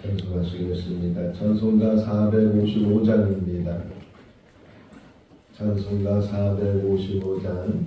찬송하시겠습니다. 찬송가 455장입니다. 찬송가 455장.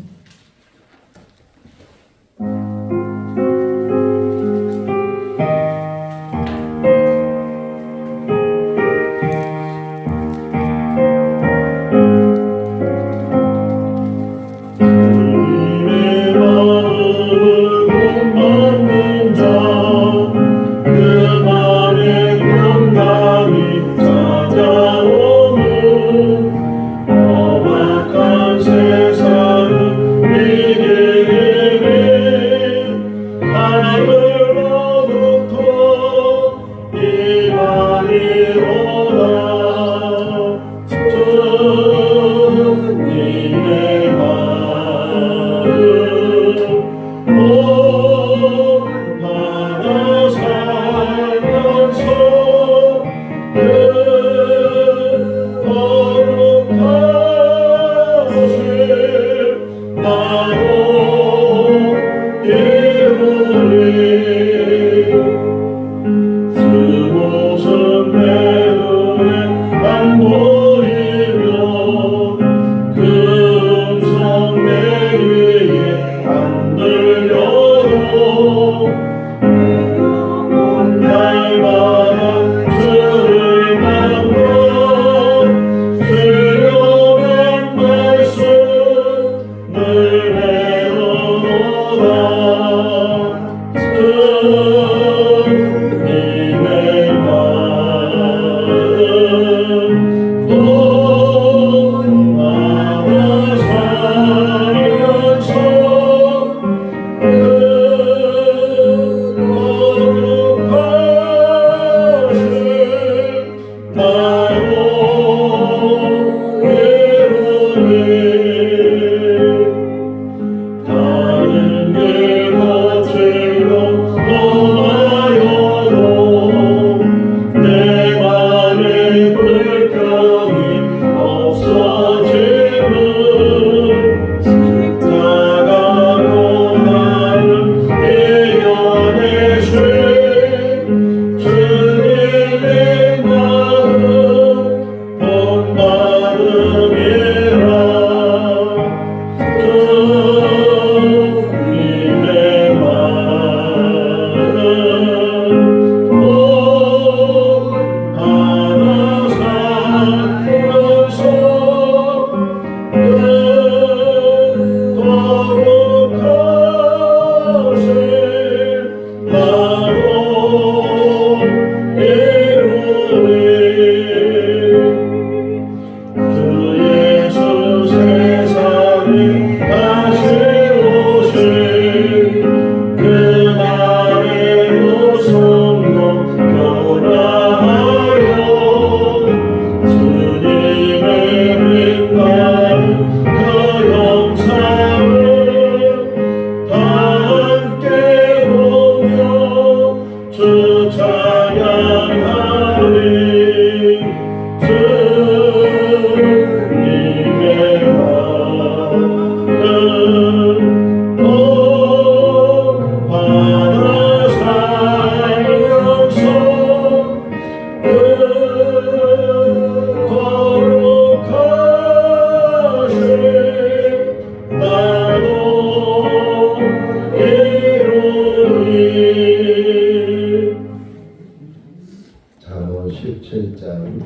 잠언 17장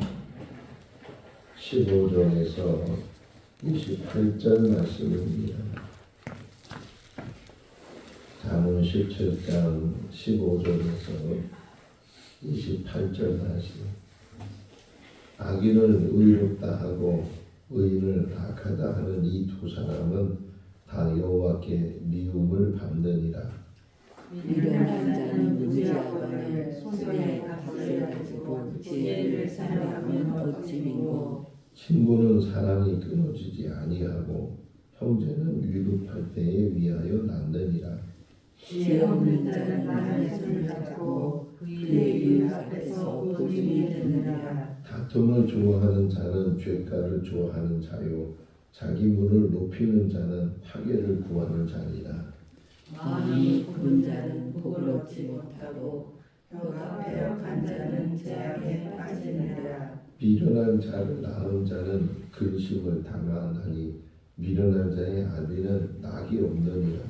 15절에서 28절 말씀입니다. 잠언 17장 15절에서 28절 말씀. 악인을 의롭다 하고 의인을 악하다 하는 이 두 사람은 다 여호와께 미움을 받느니라. 미련한 자는 무지하거늘 손에 값을 가지고 지혜를 사랑하면 어찌민고. 친구는 사랑이 끊어지지 아니하고 형제는 위급할 때에 위하여 낳느니라. 지혜 없는 자는 남의 손을 잡고 그의 이웃 앞에서 보증이 되느니라. 다툼을 좋아하는 자는 죄가를 좋아하는 자요 자기 문을 높이는 자는 파괴를 구하는 자니라. 마음이 굽은 자는 복을 얻지 못하고 혀가 배역한 미련한 자는 죄악에 빠지느니라. 미련한 자를 낳은 자는 근심을 당하나니 미련한 자의 아비는 낙이 없느니라.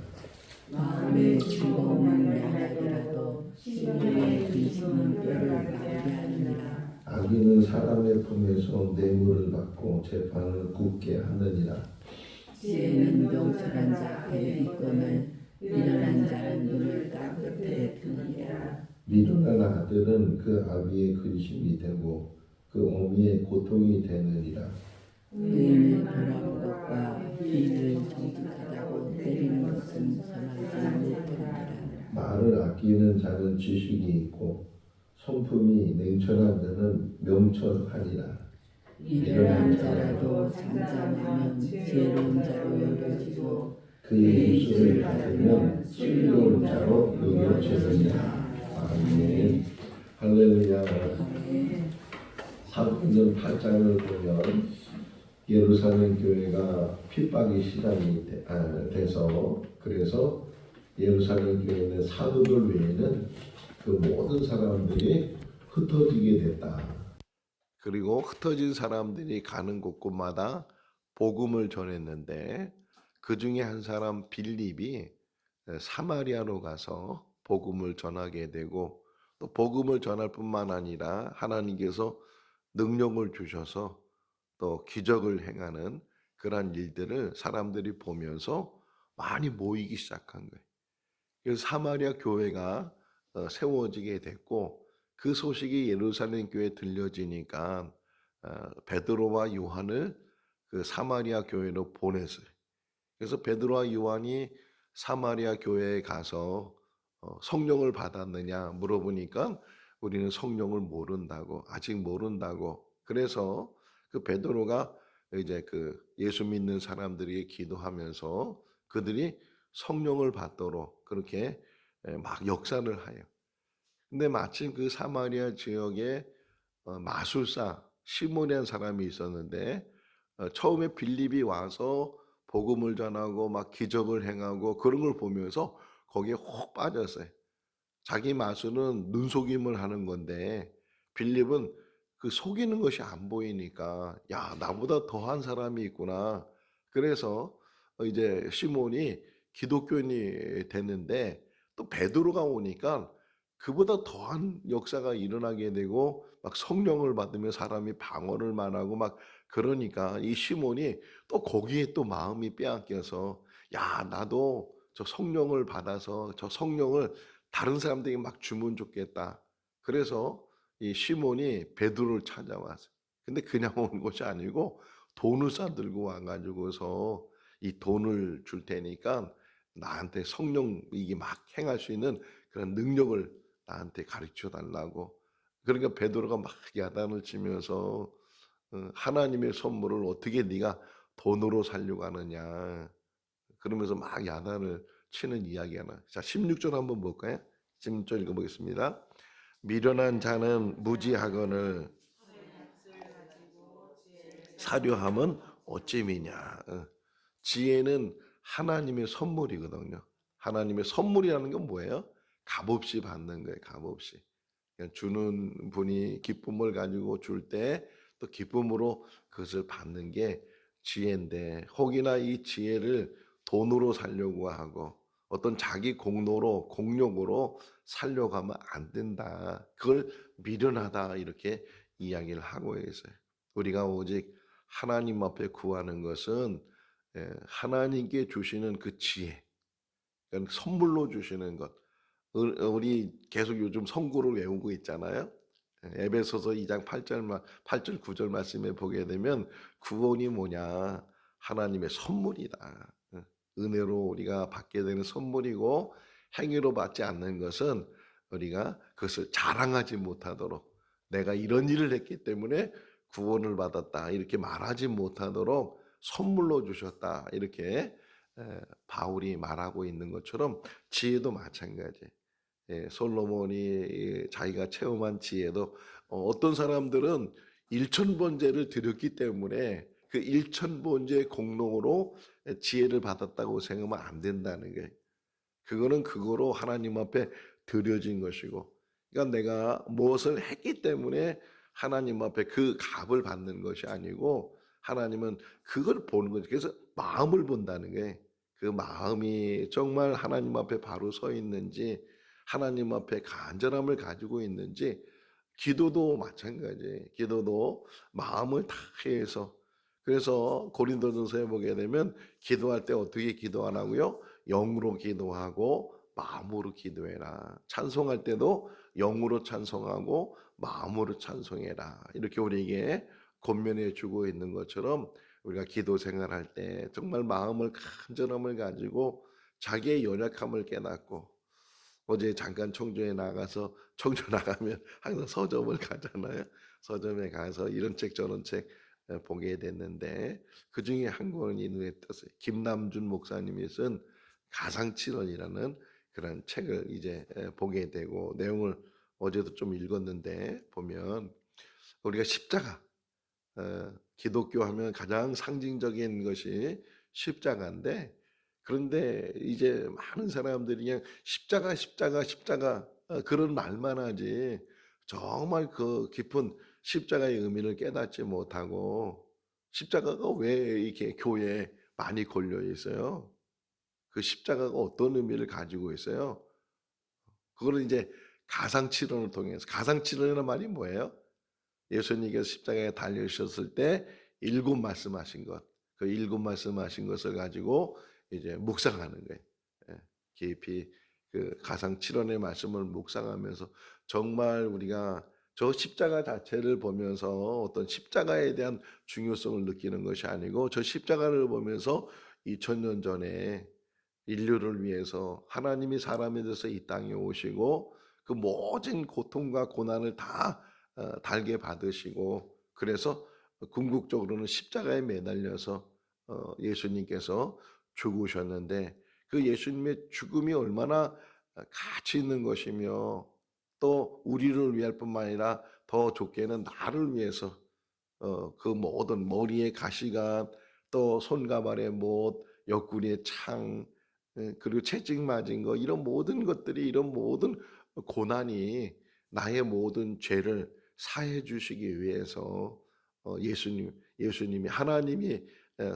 마음의 즐거움은 양약이라도 심령의 근심은 뼈를 마르게 하느니라. 악인은 사람의 품에서 뇌물을 받고 재판을 굳게 하느니라. 지혜는 명철한 자 앞에 있거늘 미련한 자는 눈을 땅끝에 두느니라. 미련한 아들은 그 아비의 근심이 되고 그 어미의 고통이 되느니라. 의인을 벌하는 것과 비위를 정직하다고 때리는 것은 선하지 못하느니라. 말을 아끼는 자는 지식이 있고 성품이 냉철한 자는 명철하리라. 미련한 자라도 잠잠하면 지혜로운 자로 여겨지고 그의 입술을 닫으면 슬기로운 자로 여겨지느니라. 아멘. 할렐루야. 사도행전 8장을 보면 예루살렘 교회가 핍박이 시작이 돼서 그래서 예루살렘 교회에 있는 사도들 외에는 그 모든 사람들이 흩어지게 됐다. 그리고 흩어진 사람들이 가는 곳곳마다 복음을 전했는데 그 중에 한 사람 빌립이 사마리아로 가서 복음을 전하게 되고 또 복음을 전할 뿐만 아니라 하나님께서 능력을 주셔서 또 기적을 행하는 그러한 일들을 사람들이 보면서 많이 모이기 시작한 거예요. 그래서 사마리아 교회가 세워지게 됐고 그 소식이 예루살렘 교회에 들려지니까 베드로와 요한을 그 사마리아 교회로 보냈어요. 그래서 베드로와 요한이 사마리아 교회에 가서 성령을 받았느냐 물어보니까 우리는 성령을 모른다고 아직 모른다고. 그래서 그 베드로가 이제 그 예수 믿는 사람들에게 기도하면서 그들이 성령을 받도록 그렇게 막 역사를 하여. 근데 마침 그 사마리아 지역에 마술사 시몬이라는 사람이 있었는데 처음에 빌립이 와서 복음을 전하고 막 기적을 행하고 그런 걸 보면서 거기에 혹 빠졌어요. 자기 마술은 눈속임을 하는 건데 빌립은 그 속이는 것이 안 보이니까 야 나보다 더한 사람이 있구나. 그래서 이제 시몬이 기독교인이 됐는데 또 베드로가 오니까 그보다 더한 역사가 일어나게 되고 막 성령을 받으며 사람이 방언을 말하고 막 그러니까 이 시몬이 또 거기에 또 마음이 빼앗겨서 야 나도 저 성령을 받아서 저 성령을 다른 사람들에게 막 주면 좋겠다. 그래서 이 시몬이 베드로를 찾아왔어요. 근데 그냥 온 것이 아니고 돈을 싸들고 와가지고서 이 돈을 줄 테니까 나한테 성령 이게 막 행할 수 있는 그런 능력을 나한테 가르쳐 달라고. 그러니까 베드로가 막 야단을 치면서 하나님의 선물을 어떻게 네가 돈으로 살려고 하느냐. 그러면서 막 야단을 치는 이야기가 나. 자, 16절 한번 볼까요? 16절 읽어보겠습니다. 미련한 자는 무지하거늘 사료함은 어찌미냐. 지혜는 하나님의 선물이거든요. 하나님의 선물이라는 건 뭐예요? 값없이 받는 거예요. 값없이. 그러니까 주는 분이 기쁨을 가지고 줄 때 또 기쁨으로 그것을 받는 게 지혜인데 혹이나 이 지혜를 돈으로 살려고 하고 어떤 자기 공로로 공력으로 살려고 하면 안 된다. 그걸 미련하다 이렇게 이야기를 하고 있어요. 우리가 오직 하나님 앞에 구하는 것은 하나님께 주시는 그 지혜, 그러니까 선물로 주시는 것. 우리 계속 요즘 선구를 외우고 있잖아요. 에베소서 2장 8절 9절 말씀에 보게 되면 구원이 뭐냐? 하나님의 선물이다. 은혜로 우리가 받게 되는 선물이고 행위로 받지 않는 것은 우리가 그것을 자랑하지 못하도록 내가 이런 일을 했기 때문에 구원을 받았다 이렇게 말하지 못하도록 선물로 주셨다 이렇게 바울이 말하고 있는 것처럼 지혜도 마찬가지. 솔로몬이 자기가 체험한 지혜도 어떤 사람들은 일천번제를 드렸기 때문에 그 일천번제 공로로 지혜를 받았다고 생각하면 안 된다는 거예요. 그거는 그거로 하나님 앞에 드려진 것이고 그러니까 내가 무엇을 했기 때문에 하나님 앞에 그 값을 받는 것이 아니고 하나님은 그걸 보는 거죠. 그래서 마음을 본다는 게 그 마음이 정말 하나님 앞에 바로 서 있는지 하나님 앞에 간절함을 가지고 있는지 기도도 마찬가지예요. 기도도 마음을 다해서 그래서 고린도전서에 보게 되면 기도할 때 어떻게 기도하라고요? 영으로 기도하고 마음으로 기도해라. 찬송할 때도 영으로 찬송하고 마음으로 찬송해라. 이렇게 우리에게 권면해 주고 있는 것처럼 우리가 기도 생활할 때 정말 마음을 간절함을 가지고 자기의 연약함을 깨닫고 어제 잠깐 청주에 나가서 청주 나가면 항상 서점을 가잖아요. 서점에 가서 이런 책 저런 책 보게 됐는데 그중에 한 권이 눈에 띄었어요. 김남준 목사님이 쓴 가상칠언이라는 그런 책을 이제 보게 되고 내용을 어제도 좀 읽었는데 보면 우리가 십자가 기독교 하면 가장 상징적인 것이 십자가인데 그런데 이제 많은 사람들이 그냥 십자가 십자가 십자가 그런 말만 하지 정말 그 깊은 십자가의 의미를 깨닫지 못하고 십자가가 왜 이렇게 교회에 많이 걸려 있어요? 그 십자가가 어떤 의미를 가지고 있어요? 그거를 이제 가상치론을 통해서 가상치론이라는 말이 뭐예요? 예수님께서 십자가에 달리셨을 때 일곱 말씀하신 것, 그 일곱 말씀하신 것을 가지고 이제 묵상하는 거예요. 예, 깊이 그 가상 칠언의 말씀을 묵상하면서 정말 우리가 저 십자가 자체를 보면서 어떤 십자가에 대한 중요성을 느끼는 것이 아니고 저 십자가를 보면서 2000년 전에 인류를 위해서 하나님이 사람이 돼서 이 땅에 오시고 그 모든 고통과 고난을 다 달게 받으시고 그래서 궁극적으로는 십자가에 매달려서 예수님께서 죽으셨는데 그 예수님의 죽음이 얼마나 가치 있는 것이며 또 우리를 위할 뿐만 아니라 더 좋게는 나를 위해서 그 모든 머리에 가시관 또 손가발에 못 옆구리에 창 그리고 채찍 맞은 거 이런 모든 것들이 이런 모든 고난이 나의 모든 죄를 사해 주시기 위해서 예수님이 하나님이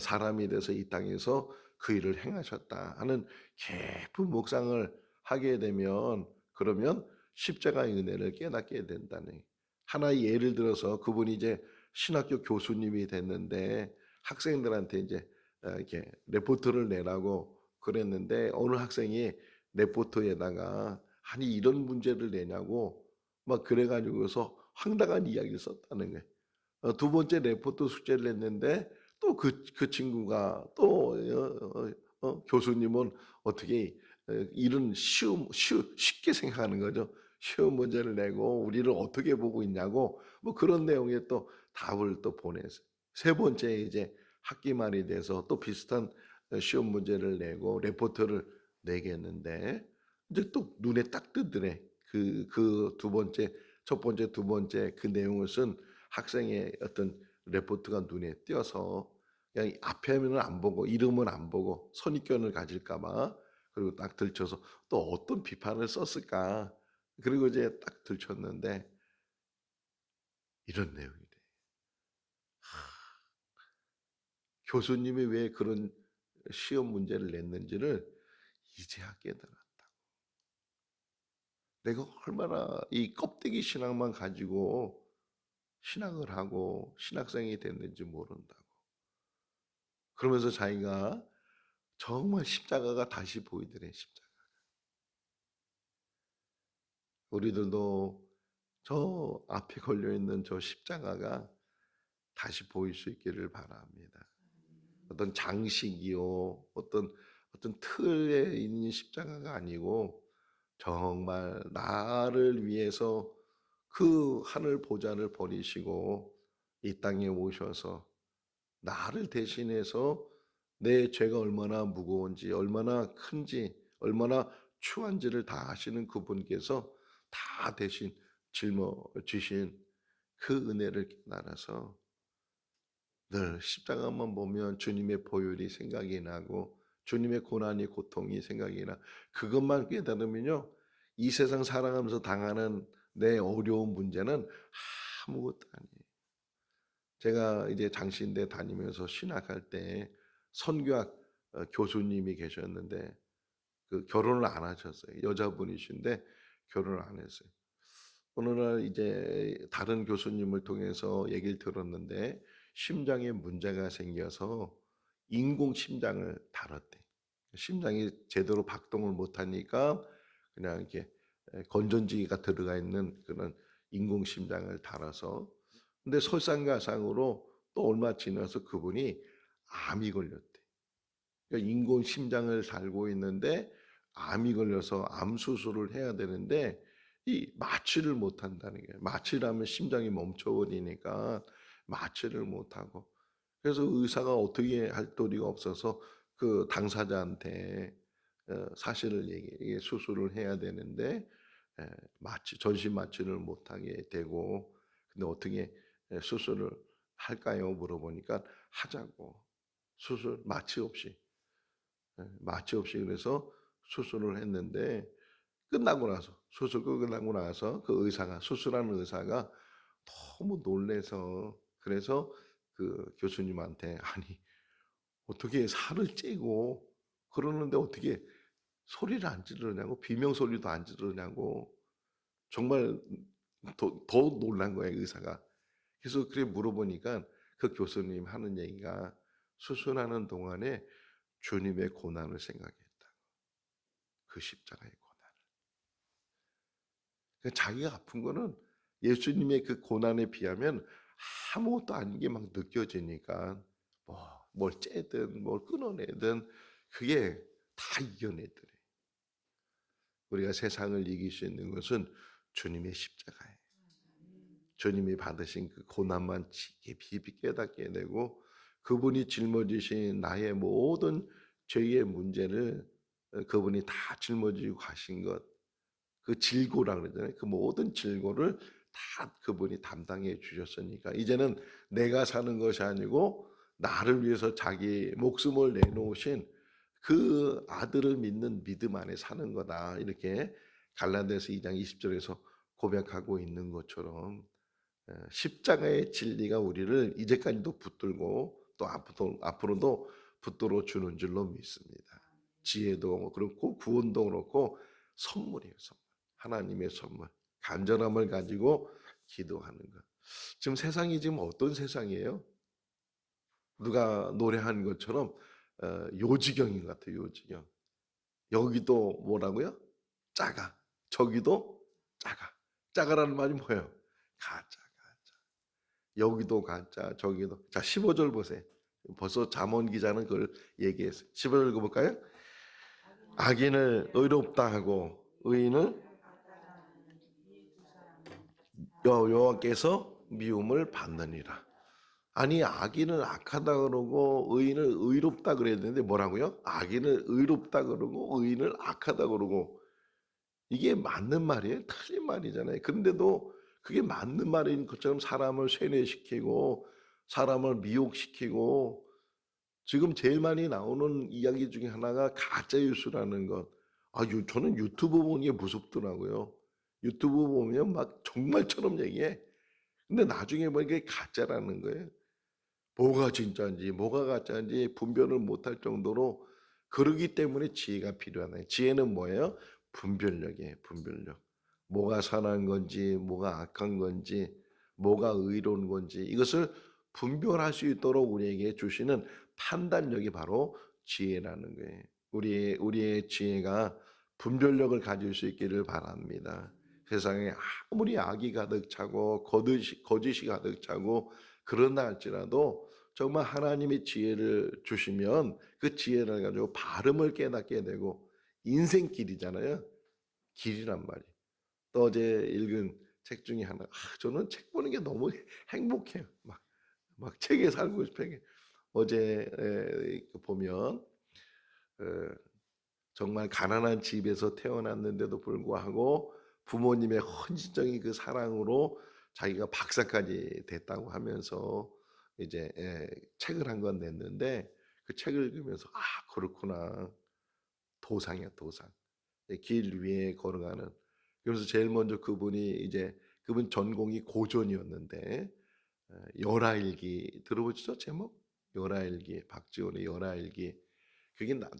사람이 돼서 이 땅에서 그 일을 행하셨다 하는 깊은 묵상을 하게 되면 그러면 십자가의 은혜를 깨닫게 된다는 하나의 예를 들어서 그분이 이제 신학교 교수님이 됐는데 학생들한테 이제 이렇게 레포트를 내라고 그랬는데 어느 학생이 레포트에다가 아니 이런 문제를 내냐고 막 그래가지고서 황당한 이야기를 썼다는 거예요. 두 번째 레포트 숙제를 냈는데 또 그 친구가 또 교수님은 어떻게 이런 쉽게 생각하는 거죠. 쉬운 문제를 내고 우리를 어떻게 보고 있냐고 뭐 그런 내용의 또 답을 또 보냈어요. 세 번째 이제 학기 말이 돼서 또 비슷한 시험 문제를 내고 레포트를 내겠는데 이제 또 눈에 딱 뜨더래. 그 두 번째, 첫 번째, 두 번째 그 내용을 쓴 학생의 어떤 레포트가 눈에 띄어서 그냥 앞에는 안 보고 이름은 안 보고 선입견을 가질까 봐 그리고 딱 들춰서 또 어떤 비판을 썼을까 그리고 이제 딱 들췄는데 이런 내용이 돼. 교수님이 왜 그런 시험 문제를 냈는지를 이제야 깨달았다. 내가 얼마나 이 껍데기 신앙만 가지고 신학을 하고 신학생이 됐는지 모른다고. 그러면서 자기가 정말 십자가가 다시 보이더래, 십자가. 우리들도 저 앞에 걸려있는 저 십자가가 다시 보일 수 있기를 바랍니다. 어떤 장식이요, 어떤 틀에 있는 십자가가 아니고 정말 나를 위해서 그 하늘 보좌를 버리시고 이 땅에 오셔서 나를 대신해서 내 죄가 얼마나 무거운지, 얼마나 큰지, 얼마나 추한지를 다 아시는 그분께서 다 대신 짊어지신 그 은혜를 깨달아서 늘 십자가만 보면 주님의 보혈이 생각이 나고 주님의 고난이 고통이 생각이 나 그것만 깨달으면요 이 세상 살아가면서 당하는 내 어려운 문제는 아무것도 아니에요. 제가 이제 장신대 다니면서 신학할 때 선교학 교수님이 계셨는데 그 결혼을 안 하셨어요. 여자분이신데 결혼을 안 했어요. 어느 날 이제 다른 교수님을 통해서 얘기를 들었는데 심장에 문제가 생겨서 인공 심장을 달았대. 심장이 제대로 박동을 못 하니까 그냥 이렇게 건전지가 들어가 있는 그런 인공 심장을 달아서, 근데 설상가상으로 또 얼마 지나서 그분이 암이 걸렸대. 그러니까 인공 심장을 달고 있는데 암이 걸려서 암 수술을 해야 되는데 이 마취를 못 한다는 거예요. 마취를 하면 심장이 멈춰버리니까 마취를 못 하고, 그래서 의사가 어떻게 할 도리가 없어서 그 당사자한테 사실을 얘기해 수술을 해야 되는데 마취 전신 마취를 못 하게 되고, 근데 어떻게 수술을 할까요? 물어보니까 하자고, 수술 마취 없이. 마취 없이 그래서 수술을 했는데, 끝나고 나서 수술 끝나고 나서 그 의사가, 수술하는 의사가 너무 놀래서, 그래서 그 교수님한테 아니 어떻게 살을 째고 그러는데 어떻게 소리를 안 지르냐고, 비명 소리도 안 지르냐고, 정말 더 놀란 거예요 의사가. 그래서 그래 물어보니까 그 교수님 하는 얘기가 수술하는 동안에 주님의 고난을 생각했다. 그 십자가의 고난을. 그러니까 자기가 아픈 거는 예수님의 그 고난에 비하면 아무것도 아닌 게 막 느껴지니까 뭘 째든 뭘 끊어내든 그게 다 이겨내더래. 우리가 세상을 이길 수 있는 것은 주님의 십자가예요. 주님이 받으신 그 고난만 깊이 깨닫게 되고, 그분이 짊어지신 나의 모든 죄의 문제를 그분이 다 짊어지고 가신 것, 그 질고라 그러잖아요. 그 모든 질고를 다 그분이 담당해 주셨으니까 이제는 내가 사는 것이 아니고 나를 위해서 자기 목숨을 내놓으신 그 아들을 믿는 믿음 안에 사는 거다. 이렇게 갈라디아서 2장 20절에서 고백하고 있는 것처럼 십자가의 진리가 우리를 이제까지도 붙들고 또 앞으로도 붙들어 주는 줄로 믿습니다. 지혜도 그렇고 구원도 그렇고 선물이에요, 선물. 하나님의 선물. 간절함을 가지고 기도하는 것. 지금 세상이 지금 어떤 세상이에요? 누가 노래한 것처럼 요지경인 것 같아요, 요지경. 여기도 뭐라고요? 작아. 저기도 작아. 작아라는 말이 뭐예요? 가짜. 여기도 가짜, 저기도. 자, 15절 보세요. 벌써 잠언 기자는 그걸 얘기했어요. 15절 읽어볼까요? 악인을 의롭다 하고 의인을 여호와께서 미움을 받느니라. 아니, 악인을 악하다 그러고 의인을 의롭다 그래야 되는데 뭐라고요? 악인을 의롭다 그러고 의인을 악하다 그러고, 이게 맞는 말이에요? 틀린 말이잖아요. 그런데도 그게 맞는 말인 것처럼 사람을 세뇌시키고 사람을 미혹시키고, 지금 제일 많이 나오는 이야기 중에 하나가 가짜 뉴스라는 것. 저는 유튜브 보는 게 무섭더라고요. 유튜브 보면 막 정말처럼 얘기해. 근데 나중에 보니까 이게 가짜라는 거예요. 뭐가 진짜인지 뭐가 가짜인지 분별을 못할 정도로. 그러기 때문에 지혜가 필요하다. 지혜는 뭐예요? 분별력이에요. 분별력. 뭐가 선한 건지 뭐가 악한 건지 뭐가 의로운 건지 이것을 분별할 수 있도록 우리에게 주시는 판단력이 바로 지혜라는 거예요. 우리의 지혜가 분별력을 가질 수 있기를 바랍니다. 세상에 아무리 악이 가득 차고 거짓이 가득 차고 그런다 할지라도 정말 하나님이 지혜를 주시면 그 지혜를 가지고 발음을 깨닫게 되고, 인생길이잖아요. 길이란 말이에요. 또 어제 읽은 책 중에 하나, 저는 책 보는 게 너무 행복해요. 막 책에 살고 싶어요. 어제 보면 정말 가난한 집에서 태어났는데도 불구하고 부모님의 헌신적인 그 사랑으로 자기가 박사까지 됐다고 하면서 이제 책을 한 권 냈는데, 그 책을 읽으면서 그렇구나. 도상이야, 도상. 길 위에 걸어가는 그래서 제일 먼저 그분 전공이 고전이었는데 열하일기 들어보셨죠? 제목? 열하일기, 박지원의 열하일기.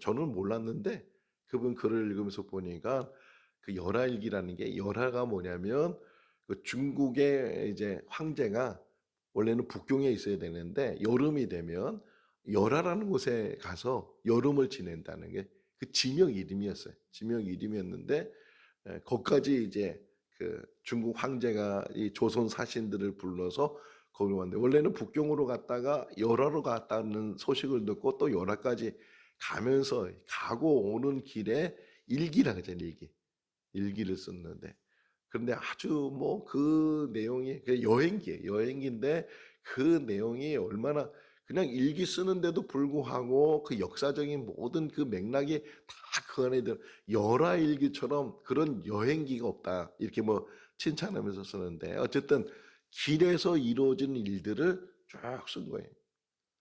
저는 몰랐는데 그분 글을 읽으면서 보니까 그 열하일기라는 게, 열하가 뭐냐면 그 중국의 이제 황제가 원래는 북경에 있어야 되는데 여름이 되면 열하라는 곳에 가서 여름을 지낸다는 게 그 지명 이름이었어요. 지명 이름이었는데 거기까지 이제 그 중국 황제가 이 조선 사신들을 불러서 거기 왔는데, 원래는 북경으로 갔다가 열하로 갔다는 소식을 듣고 또 열하까지 가면서 가고 오는 길에 일기라 그러잖아요. 일기를 썼는데, 그런데 아주 뭐 그 내용이 여행기예요. 여행기인데 그 내용이 얼마나, 그냥 일기 쓰는데도 불구하고 그 역사적인 모든 그 맥락이 다 그 안에 들, 열하일기처럼 그런 여행기가 없다, 이렇게 뭐 칭찬하면서 쓰는데, 어쨌든 길에서 이루어진 일들을 쭉 쓴 거예요.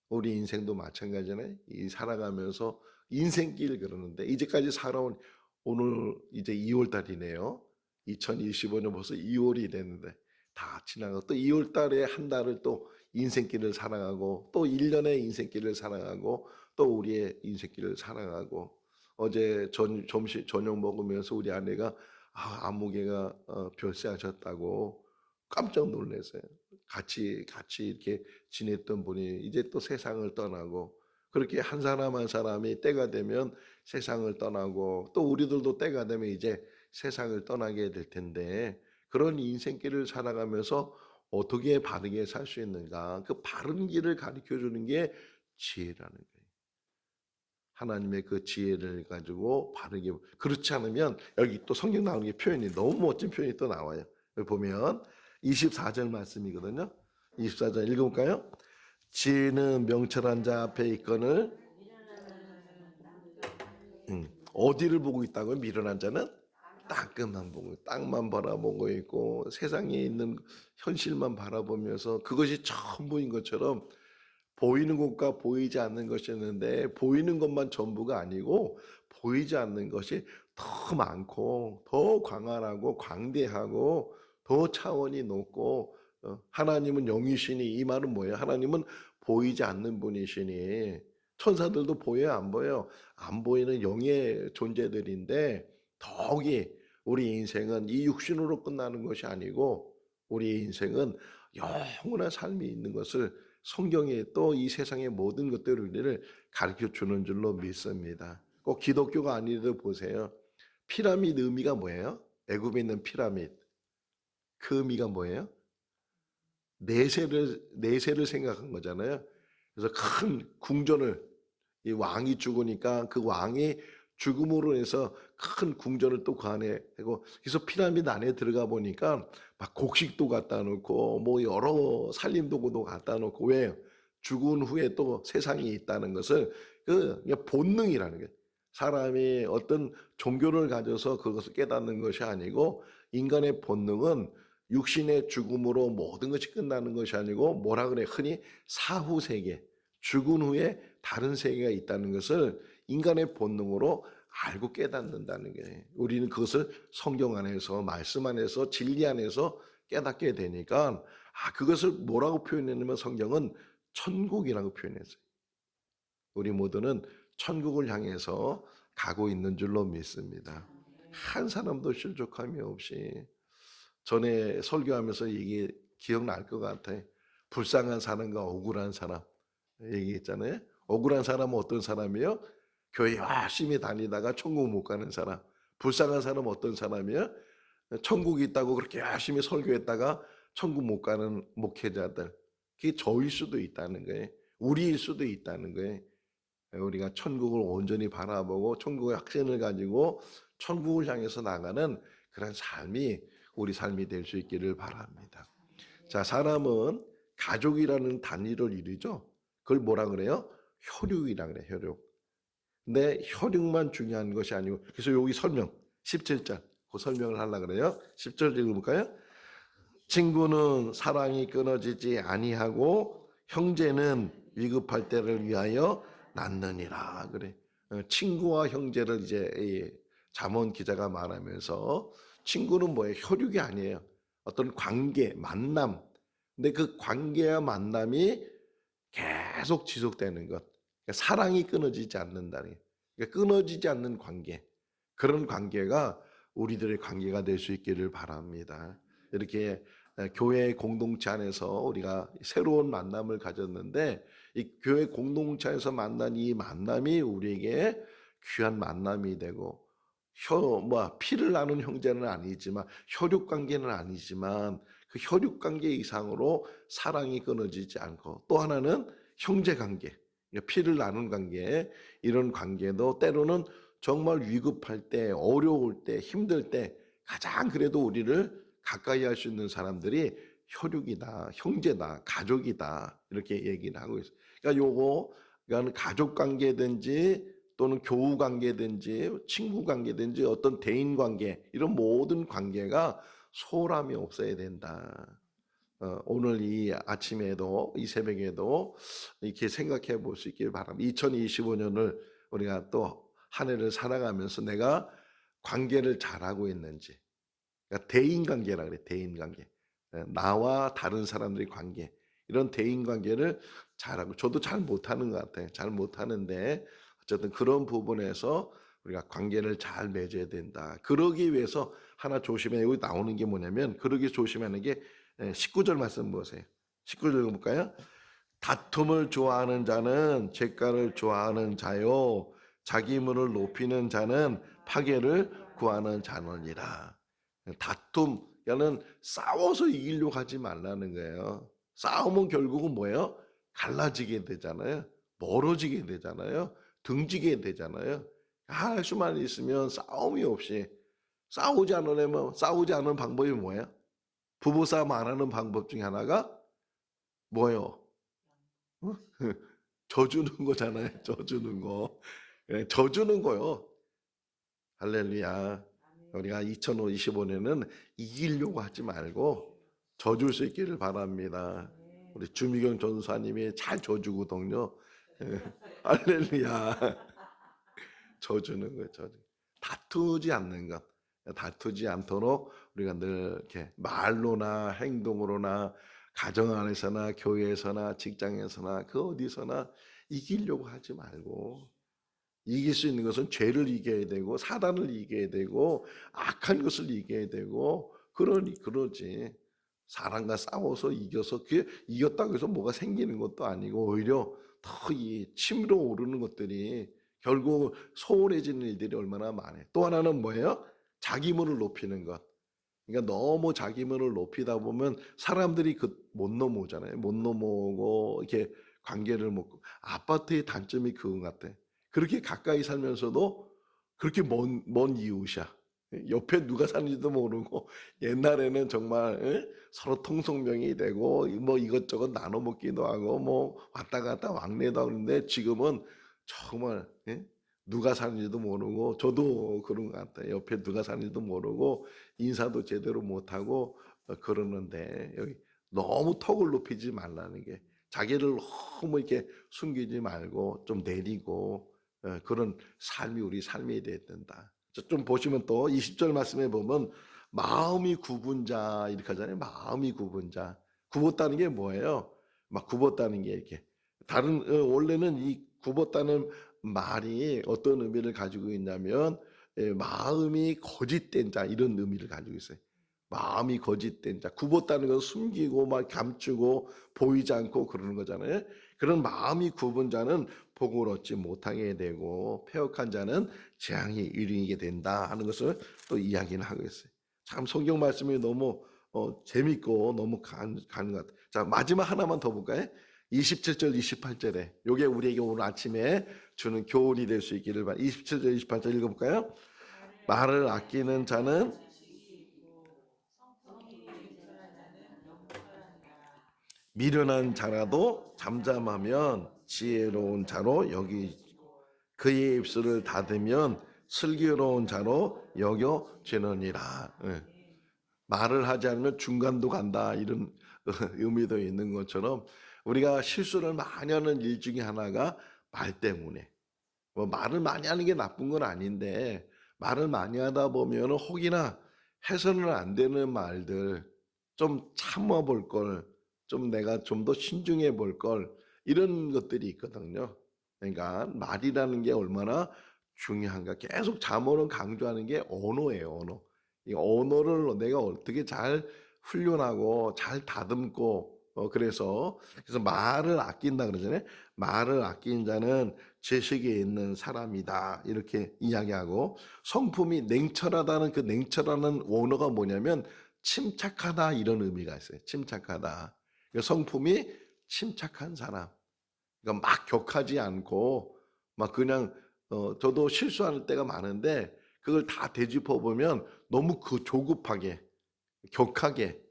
우리 인생도 마찬가지잖아요. 이 살아가면서 인생길 그러는데, 이제까지 살아온, 오늘 이제 2월 달이네요. 2025년 벌써 2월이 됐는데 다 지나가고, 또 2월 달에 한 달을 또 인생길을 살아가고, 또 1년의 인생길을 살아가고, 또 우리의 인생길을 살아가고. 어제 점심 저녁 먹으면서 우리 아내가 안무개가 별세하셨다고 깜짝 놀랐어요. 같이 이렇게 지냈던 분이 이제 또 세상을 떠나고, 그렇게 한 사람 한 사람이 때가 되면 세상을 떠나고, 또 우리들도 때가 되면 이제 세상을 떠나게 될 텐데, 그런 인생길을 살아가면서 어떻게 바르게 살 수 있는가, 그 바른 길을 가르쳐 주는 게 지혜라는 거예요. 하나님의 그 지혜를 가지고 바르게, 그렇지 않으면, 여기 또 성경 나오는 게 표현이, 너무 멋진 표현이 또 나와요. 여기 보면 24절 말씀이거든요. 24절 읽어볼까요? 지혜는 명철한 자 앞에 있거늘, 어디를 보고 있다고요? 미련한 자는 땅끝만 보고, 땅만 바라보고 있고, 세상에 있는 현실만 바라보면서 그것이 전부인 것처럼, 보이는 것과 보이지 않는 것이 있는데, 보이는 것만 전부가 아니고 보이지 않는 것이 더 많고 더 광활하고 광대하고 더 차원이 높고, 하나님은 영이시니, 이 말은 뭐예요? 하나님은 보이지 않는 분이시니, 천사들도 보여요, 안 보여요? 안 보이는 영의 존재들인데, 더욱이 우리 인생은 이 육신으로 끝나는 것이 아니고 우리 인생은 영원한 삶이 있는 것을 성경에, 또 이 세상의 모든 것들을 우리를 가르쳐 주는 줄로 믿습니다. 꼭 기독교가 아니라도 보세요. 피라미드 의미가 뭐예요? 애굽에 있는 피라미드, 그 의미가 뭐예요? 내세를 생각한 거잖아요. 그래서 큰 궁전을, 이 왕이 죽으니까 그 왕이 죽음으로 해서 큰 궁전을 또 그 안에 하고, 그래서 피라미드 안에 들어가 보니까 막 곡식도 갖다 놓고 뭐 여러 살림도구도 갖다 놓고, 왜? 죽은 후에 또 세상이 있다는 것을, 그 본능이라는 거예요. 사람이 어떤 종교를 가져서 그것을 깨닫는 것이 아니고, 인간의 본능은 육신의 죽음으로 모든 것이 끝나는 것이 아니고, 뭐라 그래? 흔히 사후세계, 죽은 후에 다른 세계가 있다는 것을 인간의 본능으로 알고 깨닫는다는 게, 우리는 그것을 성경 안에서, 말씀 안에서, 진리 안에서 깨닫게 되니까, 그것을 뭐라고 표현했냐면, 성경은 천국이라고 표현했어요. 우리 모두는 천국을 향해서 가고 있는 줄로 믿습니다. 한 사람도 실족함이 없이. 전에 설교하면서 이게 기억날 것 같아요. 불쌍한 사람과 억울한 사람 얘기했잖아요. 억울한 사람은 어떤 사람이요? 교회 열심히 다니다가 천국 못 가는 사람. 불쌍한 사람은 어떤 사람이요? 천국이 있다고 그렇게 열심히 설교했다가 천국 못 가는 목회자들. 그게 저일 수도 있다는 거예요. 우리일 수도 있다는 거예요. 우리가 천국을 온전히 바라보고 천국의 확신을 가지고 천국을 향해서 나가는 그런 삶이 우리 삶이 될 수 있기를 바랍니다. 자, 사람은 가족이라는 단위를 이루죠. 그걸 뭐라 그래요? 혈육이라 그래요, 혈육. 근데 혈육만 중요한 것이 아니고, 그래서 여기 설명, 17절, 그 설명을 하려고 그래요. 10절 읽어볼까요? 친구는 사랑이 끊어지지 아니하고 형제는 위급할 때를 위하여 낳느니라 그래. 친구와 형제를 이제 잠언 기자가 말하면서 친구는 뭐예요? 혈육이 아니에요. 어떤 관계, 만남. 근데 그 관계와 만남이 계속 지속되는 것. 그러니까 사랑이 끊어지지 않는다는 게. 그러니까 끊어지지 않는 관계. 그런 관계가 우리들의 관계가 될 수 있기를 바랍니다. 이렇게 교회 공동체 안에서 우리가 새로운 만남을 가졌는데 이 교회 공동체 안에서 만난 이 만남이 우리에게 귀한 만남이 되고 피를 나눈 형제는 아니지만 혈육 관계는 아니지만 그 혈육 관계 이상으로 사랑이 끊어지지 않고 또 하나는 형제 관계, 피를 나눈 관계 이런 관계도 때로는 정말 위급할 때, 어려울 때, 힘들 때 가장 그래도 우리를 가까이 할 수 있는 사람들이 혈육이다, 형제다, 가족이다 이렇게 얘기를 하고 있어요. 그러니까 그러니까 가족 관계든지 또는 교우 관계든지 친구 관계든지 어떤 대인 관계 이런 모든 관계가 소홀함이 없어야 된다. 오늘 이 아침에도 이 새벽에도 이렇게 생각해 볼 수 있길 바랍니다. 2025년을 우리가 또 한 해를 살아가면서 내가 관계를 잘하고 있는지, 그러니까 대인 관계라 그래. 대인 관계. 나와 다른 사람들의 관계 이런 대인 관계를 잘하고 저도 잘 못하는 것 같아요. 잘 못하는데 어쨌든 그런 부분에서 우리가 관계를 잘 맺어야 된다. 그러기 위해서 하나 조심해 여기 나오는 게 뭐냐면 그러기 조심하는 게 19절 말씀 보세요. 19절 볼까요? 다툼을 좋아하는 자는 쟁과를 좋아하는 자요 자기 힘을 높이는 자는 파괴를 구하는 자느니라. 다툼, 야는 싸워서 이기려고 하지 말라는 거예요. 싸우면 결국은 뭐예요? 갈라지게 되잖아요. 멀어지게 되잖아요. 등지게 되잖아요. 할 수만 있으면 싸움이 없이 싸우지 않은 방법이 뭐예요? 부부싸움 안 하는 방법 중에 하나가 뭐예요? 어? 져주는 거잖아요. 져주는 거. 그래, 져주는 거요. 할렐루야. 우리가 2025년은 이기려고 하지 말고 져줄 수 있기를 바랍니다. 우리 주미경 전사님이 잘 져주거든요. 할렐루야. 져주는 거예요. 다투지 않는 것. 다투지 않도록 우리가 늘 이렇게 말로나 행동으로나 가정 안에서나 교회에서나 직장에서나 그 어디서나 이기려고 하지 말고 이길 수 있는 것은 죄를 이겨야 되고 사단을 이겨야 되고 악한 것을 이겨야 되고 그러지. 사람과 싸워서 이겨서 그게 이겼다고 해서 뭐가 생기는 것도 아니고 오히려 더 이 치밀어 오르는 것들이 결국 소원해지는 일들이 얼마나 많아요. 또 하나는 뭐예요? 자기 문을 높이는 것. 그러니까 너무 자기 문을 높이다 보면 사람들이 못 넘어오잖아요. 못 넘어오고 이렇게 관계를 못. 아파트의 단점이 그거 같아. 그렇게 가까이 살면서도 그렇게 먼 이웃이야. 옆에 누가 사는지도 모르고 옛날에는 정말 서로 통성명이 되고 뭐 이것저것 나눠 먹기도 하고 뭐 왔다 갔다 왕래도 하는데 지금은 정말 누가 사는지도 모르고 저도 그런 것 같아요. 옆에 누가 사는지도 모르고 인사도 제대로 못하고 그러는데 여기 너무 턱을 높이지 말라는 게 자기를 너무 이렇게 숨기지 말고 좀 내리고 그런 삶이 우리 삶이 돼야 된다. 좀 보시면 또 20절 말씀에 보면 마음이 굽은 자 이렇게 하잖아요. 마음이 굽은 자. 굽었다는 게 뭐예요? 막 굽었다는 게 이렇게 다른 원래는 이 굽었다는 말이 어떤 의미를 가지고 있냐면 마음이 거짓된 자 이런 의미를 가지고 있어요. 마음이 거짓된 자. 굽었다는 건 숨기고 막 감추고 보이지 않고 그러는 거잖아요. 그런 마음이 굽은 자는 복을 얻지 못하게 되고 패역한 자는 재앙이 이르게 된다 하는 것을 또 이야기를 하고 있어요. 참 성경 말씀이 너무 재밌고 너무 가는 것 같아요. 자, 마지막 하나만 더 볼까요? 27절 28절에 요게 우리에게 오늘 아침에 주는 교훈이 될 수 있기를 바랍니다. 27절 28절 읽어볼까요? 말을 아끼는 자는 미련한 자라도 잠잠하면 지혜로운 자로 여기고 그의 입술을 닫으면 슬기로운 자로 여겨지느니라. 말을 하지 않으면 중간도 간다 이런 의미도 있는 것처럼 우리가 실수를 많이 하는 일 중에 하나가 말 때문에 뭐 말을 많이 하는 게 나쁜 건 아닌데 말을 많이 하다 보면 혹이나 해서는 안 되는 말들, 좀 참아볼 걸, 좀 내가 좀 더 신중해 볼 걸, 이런 것들이 있거든요. 그러니까 말이라는 게 얼마나 중요한가. 계속 잠언은 강조하는 게 언어예요, 언어. 이 언어를 내가 어떻게 잘 훈련하고 잘 다듬고, 그래서 말을 아낀다 그러잖아요. 말을 아낀 자는 지식이 있는 사람이다, 이렇게 이야기하고, 성품이 냉철하다는 그 냉철하는 원어가 뭐냐면 침착하다, 이런 의미가 있어요. 침착하다. 그러니까 성품이 침착한 사람. 그러니까 막 격하지 않고 막 그냥 저도 실수할 때가 많은데 그걸 다 되짚어 보면 너무 그 조급하게 격하게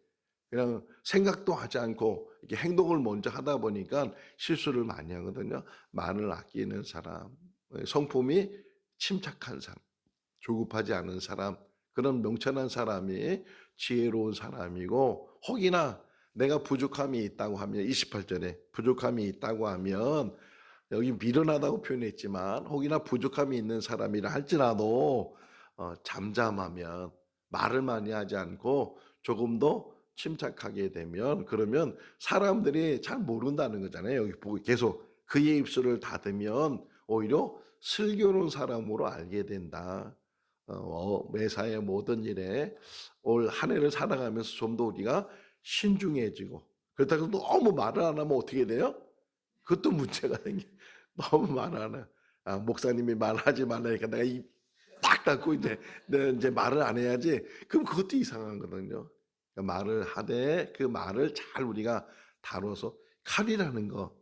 그냥 생각도 하지 않고 이렇게 행동을 먼저 하다 보니까 실수를 많이 하거든요. 말을 아끼는 사람, 성품이 침착한 사람, 조급하지 않은 사람, 그런 명철한 사람이 지혜로운 사람이고, 혹이나 내가 부족함이 있다고 하면 28절에 부족함이 있다고 하면 여기 미련하다고 표현했지만 혹이나 부족함이 있는 사람이라 할지라도 잠잠하면 말을 많이 하지 않고 조금 더 침착하게 되면, 그러면 사람들이 잘 모른다는 거잖아요. 여기 보고 계속 그의 입술을 닫으면 오히려 슬기로운 사람으로 알게 된다. 매사의 모든 일에 올 한 해를 살아가면서 좀 더 우리가 신중해지고, 그렇다고 너무 말을 안 하면 어떻게 돼요? 그것도 문제가 생겨. 너무 말 안 해. 아, 목사님이 말하지 말라니까 내가 입 딱 닫고 내가 이제 말을 안 해야지. 그럼 그것도 이상한 거거든요. 그러니까 말을 하되 그 말을 잘 우리가 다뤄서, 칼이라는 거,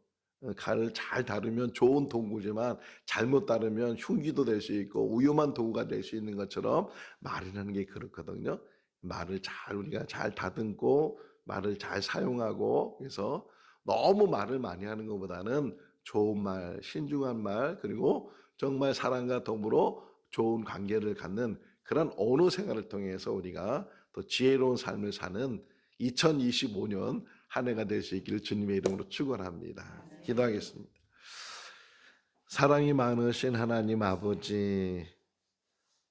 칼을 잘 다루면 좋은 도구지만 잘못 다루면 흉기도 될 수 있고 위험한 도구가 될 수 있는 것처럼 말이라는 게 그렇거든요. 말을 잘 우리가 잘 다듬고 말을 잘 사용하고, 그래서 너무 말을 많이 하는 것보다는 좋은 말, 신중한 말, 그리고 정말 사랑과 더불어 좋은 관계를 갖는 그런 언어 생활을 통해서 우리가 더 지혜로운 삶을 사는 2025년 한 해가 될 수 있기를 주님의 이름으로 축원합니다. 기도하겠습니다. 사랑이 많으신 하나님 아버지,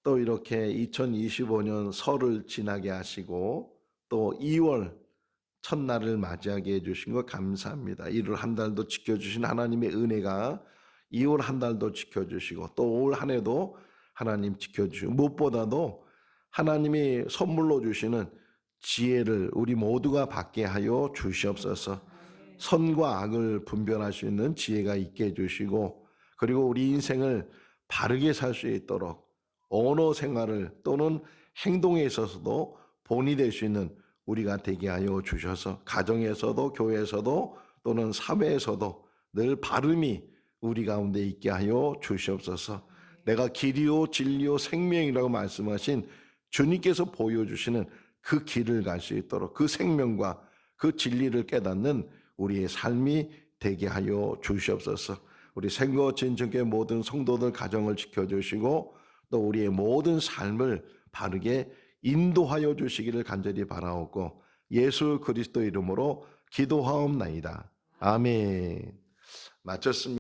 또 이렇게 2025년 설을 지나게 하시고 또 2월 첫날을 맞이하게 해주신 것 감사합니다. 1월 한 달도 지켜주신 하나님의 은혜가 2월 한 달도 지켜주시고 또 올 한 해도 하나님 지켜주시고, 무엇보다도 하나님이 선물로 주시는 지혜를 우리 모두가 받게 하여 주시옵소서. 선과 악을 분별할 수 있는 지혜가 있게 해주시고, 그리고 우리 인생을 바르게 살 수 있도록 언어 생활을 또는 행동에 있어서도 본이 될 수 있는 우리가 되게 하여 주셔서 가정에서도 교회에서도 또는 사회에서도 늘 바름이 우리 가운데 있게 하여 주시옵소서. 내가 길이요 진리요 생명이라고 말씀하신 주님께서 보여주시는 그 길을 갈 수 있도록 그 생명과 그 진리를 깨닫는 우리의 삶이 되게 하여 주시옵소서. 우리 생거 진정교회 모든 성도들 가정을 지켜주시고 또 우리의 모든 삶을 바르게 인도하여 주시기를 간절히 바라옵고 예수 그리스도 이름으로 기도하옵나이다. 아멘. 마쳤습니다.